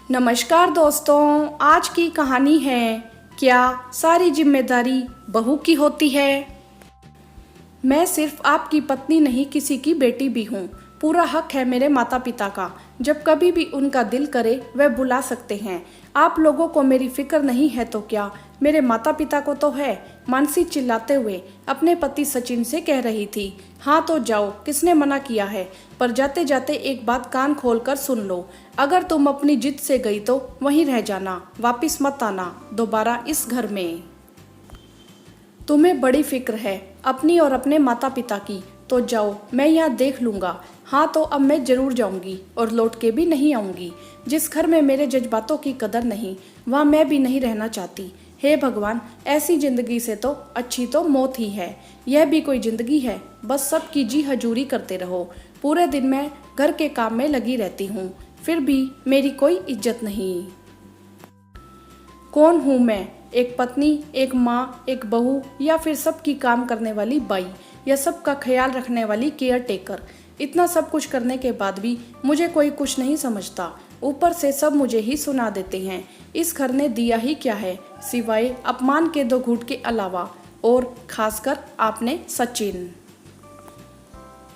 नमस्कार दोस्तों, आज की कहानी है क्या सारी जिम्मेदारी बहू की होती है। मैं सिर्फ आपकी पत्नी नहीं, किसी की बेटी भी हूँ। पूरा हक है मेरे माता पिता का, जब कभी भी उनका दिल करे वह बुला सकते हैं। आप लोगों को मेरी फिक्र नहीं है तो क्या, मेरे माता पिता को तो है। मानसी चिल्लाते हुए अपने पति सचिन से कह रही थी। हाँ तो जाओ, किसने मना किया है, पर जाते जाते एक बात कान खोल कर सुन लो। अगर तुम अपनी जिद से गई तो वहीं रह जाना, वापिस मत आना दोबारा इस घर में। तुम्हें बड़ी फिक्र है अपनी और अपने माता पिता की, तो जाओ, मैं यहाँ देख लूँगा। हाँ तो अब मैं जरूर जाऊँगी और लौट के भी नहीं आऊँगी। जिस घर में मेरे जज्बातों की कदर नहीं, वहाँ मैं भी नहीं रहना चाहती। हे भगवान, ऐसी जिंदगी से तो अच्छी तो मौत ही है। यह भी कोई जिंदगी है, बस सबकी जी हजूरी करते रहो। पूरे दिन मैं घर के काम में लगी रहती हूँ, फिर भी मेरी कोई इज्जत नहीं। कौन हूँ मैं, एक पत्नी, एक माँ, एक बहू, या फिर सबकी काम करने वाली बाई, या सबका ख्याल रखने वाली केयर टेकर। इतना सब कुछ करने के बाद भी मुझे कोई कुछ नहीं समझता। ऊपर से सब मुझे ही सुना देते हैं। इस घर ने दिया ही क्या है सिवाय अपमान के 2 घूंट के अलावा, और खासकर आपने सचिन।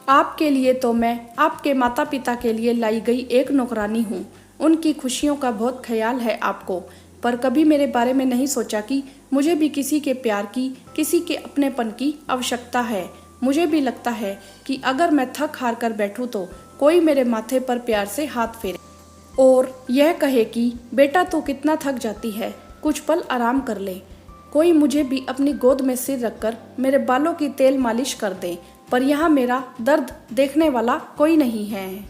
आपके लिए तो मैं आपके माता पिता के लिए लाई गई एक नौकरानी हूँ। उनकी खुशियों का बहुत ख्याल है आपको, पर कभी मेरे बारे में नहीं सोचा कि मुझे भी किसी के प्यार की, किसी के अपनेपन की आवश्यकता है। मुझे भी लगता है कि अगर मैं थक हार कर बैठूं तो कोई मेरे माथे पर प्यार से हाथ फेरे और यह कहे कि बेटा तू कितना थक जाती है, कुछ पल आराम कर ले। कोई मुझे भी अपनी गोद में सिर रखकर मेरे बालों की तेल मालिश कर दे, पर यहाँ मेरा दर्द देखने वाला कोई नहीं है।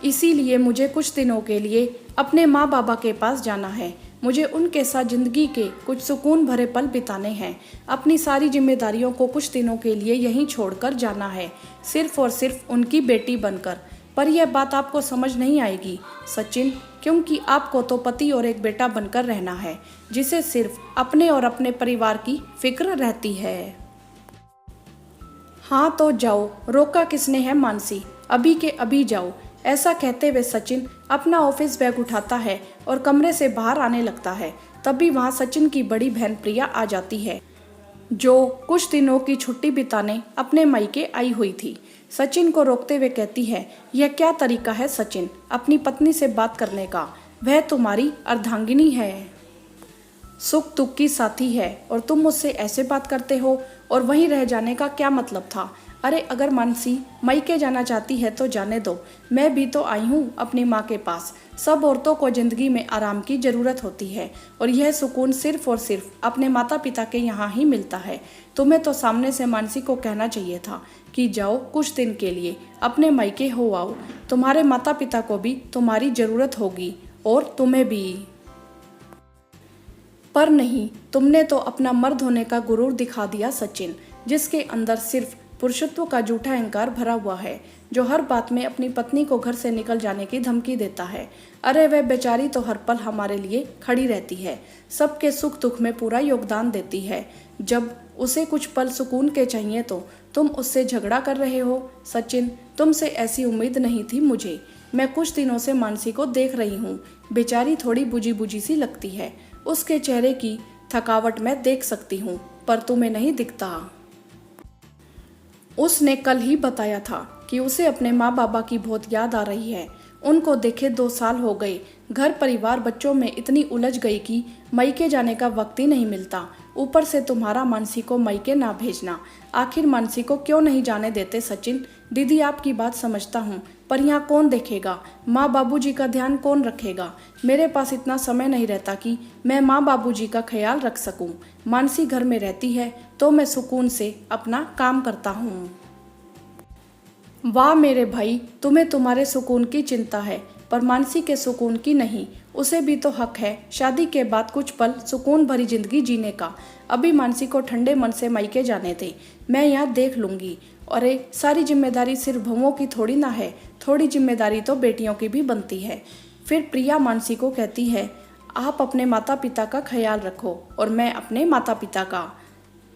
इसीलिए मुझे कुछ दिनों के लिए अपने माँ बाबा के पास जाना है। मुझे उनके साथ जिंदगी के कुछ सुकून भरे पल बिताने हैं। अपनी सारी जिम्मेदारियों को कुछ दिनों के लिए यहीं छोड़कर जाना है, सिर्फ और सिर्फ उनकी बेटी बनकर। पर यह बात आपको समझ नहीं आएगी सचिन, क्योंकि आपको तो पति और एक बेटा बनकर रहना है, जिसे सिर्फ अपने और अपने परिवार की फिक्र रहती है। हाँ तो जाओ, रोका किसने है मानसी, अभी के अभी जाओ। ऐसा कहते हुए सचिन अपना ऑफिस बैग उठाता है और कमरे से बाहर आने लगता है। तभी वहाँ सचिन की बड़ी बहन प्रिया आ जाती है, जो कुछ दिनों की छुट्टी बिताने अपने मायके आई हुई थी। सचिन को रोकते हुए कहती है, यह क्या तरीका है सचिन, अपनी पत्नी से बात करने का? वह तुम्हारी अर्धांगिनी है, सुख दुख की साथी है, और तुम मुझसे ऐसे बात करते हो। और वहीं रह जाने का क्या मतलब था? अरे अगर मानसी मायके जाना चाहती है तो जाने दो, मैं भी तो आई हूँ अपनी माँ के पास। सब औरतों को जिंदगी में आराम की जरूरत होती है, और यह सुकून सिर्फ और सिर्फ अपने माता पिता के यहाँ ही मिलता है। तुम्हें तो सामने से मानसी को कहना चाहिए था कि जाओ, कुछ दिन के लिए अपने मायके हो आओ। तुम्हारे माता पिता को भी तुम्हारी जरूरत होगी और तुम्हें भी। पर नहीं, तुमने तो अपना मर्द होने का गुरूर दिखा दिया सचिन, जिसके अंदर सिर्फ पुरुषत्व का झूठा अहंकार भरा हुआ है, जो हर बात में अपनी पत्नी को घर से निकल जाने की धमकी देता है। अरे वह बेचारी तो हर पल हमारे लिए खड़ी रहती है, सबके सुख दुख में पूरा योगदान देती है। जब उसे कुछ पल सुकून के चाहिए तो तुम उससे झगड़ा कर रहे हो। सचिन, तुमसे ऐसी उम्मीद नहीं थी मुझे। मैं कुछ दिनों से मानसी को देख रही हूँ, बेचारी थोड़ी बुझी बुझी सी लगती है। उसके चेहरे की थकावट मैं देख सकती हूँ, पर तुम्हें नहीं दिखता। उसने कल ही बताया था कि उसे अपने माँ बाबा की बहुत याद आ रही है। उनको देखे 2 साल हो गए, घर परिवार बच्चों में इतनी उलझ गई कि मायके जाने का वक्त ही नहीं मिलता। ऊपर से तुम्हारा मानसी को मायके ना भेजना। आखिर मानसी को क्यों नहीं जाने देते सचिन? दीदी आपकी बात समझता हूँ, पर यहाँ कौन देखेगा? माँ बाबूजी का ध्यान कौन रखेगा? मेरे पास इतना समय नहीं रहता कि मैं माँ बाबूजी का ख्याल रख सकूँ। मानसी घर में रहती है तो मैं सुकून से अपना काम करता हूँ। वाह मेरे भाई, तुम्हें तुम्हारे सुकून की चिंता है, पर मानसी के सुकून की नहीं। उसे भी तो हक है शादी के बाद कुछ पल सुकून भरी जिंदगी जीने का। अभी मानसी को ठंडे मन से मायके जाने दे, मैं यहाँ देख लूँगी। अरे सारी जिम्मेदारी सिर्फ बहुओं की थोड़ी ना है, थोड़ी जिम्मेदारी तो बेटियों की भी बनती है। फिर प्रिया मानसी को कहती है, आप अपने माता पिता का ख्याल रखो और मैं अपने माता पिता का।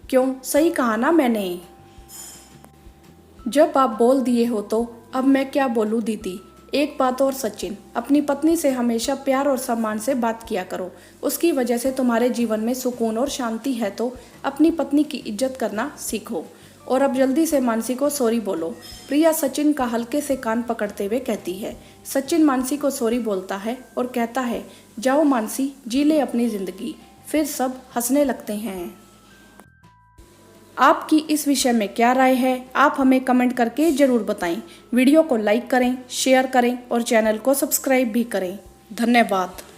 क्यों, सही कहा ना मैंने? जब आप बोल दिए हो तो अब मैं क्या बोलूँ दीदी। एक बात और सचिन, अपनी पत्नी से हमेशा प्यार और सम्मान से बात किया करो। उसकी वजह से तुम्हारे जीवन में सुकून और शांति है, तो अपनी पत्नी की इज्जत करना सीखो। और अब जल्दी से मानसी को सॉरी बोलो। प्रिया सचिन का हल्के से कान पकड़ते हुए कहती है। सचिन मानसी को सॉरी बोलता है और कहता है, जाओ मानसी, जी ले अपनी जिंदगी। फिर सब हंसने लगते हैं। आपकी इस विषय में क्या राय है, आप हमें कमेंट करके जरूर बताएं। वीडियो को लाइक करें, शेयर करें और चैनल को सब्सक्राइब भी करें। धन्यवाद।